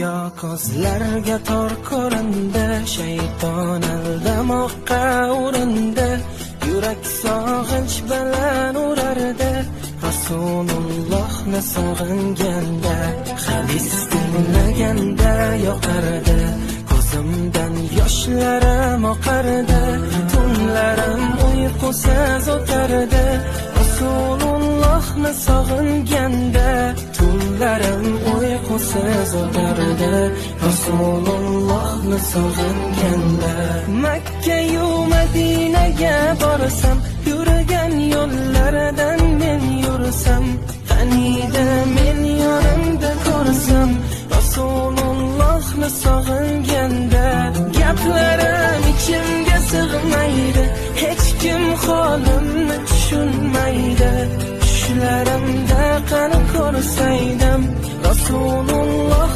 go'yo ko'zlarga tor ko'rindi, shayton aldamoqqa urindi, yurak sog'inch bilan urardi. Rasulullohni sog'inganda, hadis tinglaganda yoqardi, ko'zimdan yoshlarim oqardi, tunlarim uyqusiz o'tardi. Rasulullohni sog'inganda, tunlarim uyqusiz o'tardi. Rasulullohni sog'inganda, Makka-yu Madinaga borsam, yurgan yo'llaridan men yursam, qaniydi men yonimda ko'rsam, Rasulullohni sog'inganda, gaplarim ichimga sig'maydi, hech kim holimni tushunmaydi. Tushlarimda qani ko'rsaydim, Rasululloh